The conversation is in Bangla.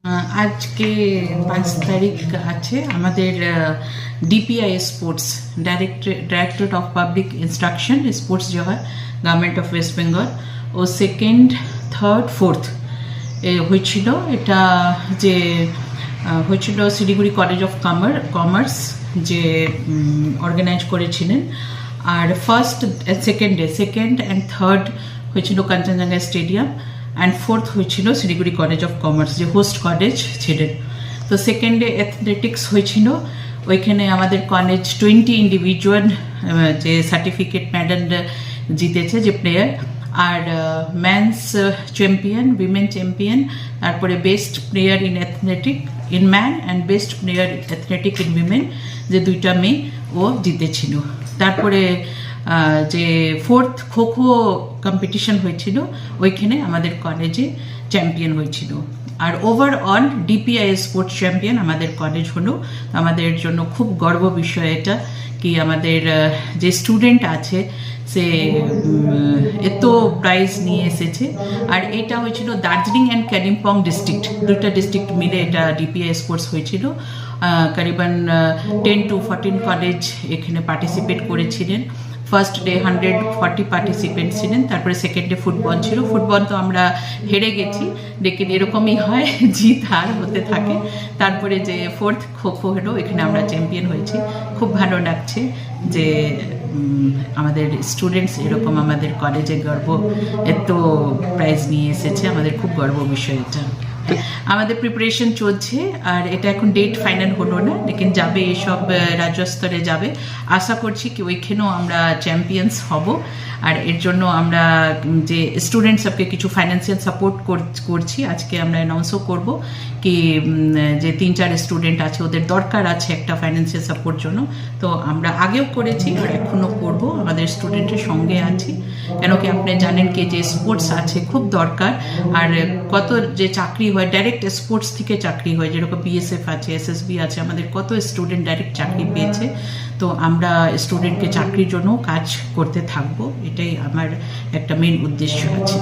আজকে 5 তারিখ আছে আমাদের DPI sports directorate of public instruction sports जो है গভর্নমেন্ট অফ ওয়েস্ট বেঙ্গল ও সেকেন্ড থার্ড ফোর্থ হয়েছিল। এটা যে হয়েছিল শিলিগুড়ি কলেজ অফ কমার্স যে অর্গানাইজ করেছিলেন। আর ফার্স্ট সেকেন্ড অ্যান্ড থার্ড হয়েছিল কাঞ্চনজঙ্ঘা স্টেডিয়াম অ্যান্ড ফোর্থ হয়েছিল শিলিগুড়ি কলেজ অফ কমার্স যে হোস্ট কলেজ ছিলেন। তো সেকেন্ডে অ্যাথলেটিক্স হয়েছিল, ওইখানে আমাদের কলেজ 20 ইন্ডিভিজুয়াল যে সার্টিফিকেট মেডেল জিতেছে যে প্লেয়ার, আর ম্যানস চ্যাম্পিয়ন, উইমেন চ্যাম্পিয়ন, তারপরে best player in athletic in man and best player athletic in women যে দুইটা মেয়ে ও জিতেছিল। তারপরে যে ফোর্থ খোখো কম্পিটিশন হয়েছিল ওইখানে আমাদের কলেজে চ্যাম্পিয়ন হয়েছিল। আর ওভারঅল ডিপিআই স্পোর্টস চ্যাম্পিয়ন আমাদের কলেজ হলো। আমাদের জন্য খুব গর্ব বিষয় এটা কি আমাদের যে স্টুডেন্ট আছে সে এত প্রাইজ নিয়ে এসেছে। আর এটা হয়েছিল দার্জিলিং অ্যান্ড কালিম্পং ডিস্ট্রিক্ট, দুইটা ডিস্ট্রিক্ট মিলে এটা ডিপিআই স্পোর্টস হয়েছিল। করিবান 10 to 14 কলেজ এখানে পার্টিসিপেট করেছিলেন। ফার্স্ট ডে 140 পার্টিসিপেন্ট ছিলেন, তারপরে সেকেন্ড ডে ফুটবল ছিল। ফুটবল তো আমরা হেরে গেছি, লেকিন এরকমই হয়, জিত হার হতে থাকে। তারপরে যে ফোর্থ খোখো হলো, এখানে আমরা চ্যাম্পিয়ন হয়েছি। খুব ভালো লাগছে যে আমাদের স্টুডেন্টস এরকম আমাদের কলেজে গর্ব এত প্রাইজ নিয়ে এসেছে, আমাদের খুব গর্ব বিষয় এটা। আমাদের প্রিপারেশন চলছে, আর এটা এখন ডেট ফাইনাল হলো না, লেকিন যাবে এসব রাজ্য স্তরে যাবে। আশা করছি কি ওইখানেও আমরা চ্যাম্পিয়ন্স হব। আর এর জন্য আমরা যে স্টুডেন্ট সবকে কিছু ফাইন্যান্সিয়াল সাপোর্ট করছি। আজকে আমরা অ্যানাউন্সও করব কি যে 3-4 স্টুডেন্ট আছে, ওদের দরকার আছে একটা ফাইন্যান্সিয়াল সাপোর্ট জন্য। তো আমরা আগেও করেছি আর এখনও করব, আমাদের স্টুডেন্টের সঙ্গে আছি। কেন কি আপনি জানেন কি যে স্পোর্টস আছে খুব দরকার। আর কত যে চাকরি হয় ডাইরেক্ট স্পোর্টস থেকে চাকরি হয়, যেরকম বিএসএফ আছে, এসএসবি আছে, আমাদের কত স্টুডেন্ট ডাইরেক্ট চাকরি পেয়েছে। তো আমরা স্টুডেন্টকে চাকরির জন্য কাজ করতে থাকবো, এটাই আমার একটা মেন উদ্দেশ্য আছে।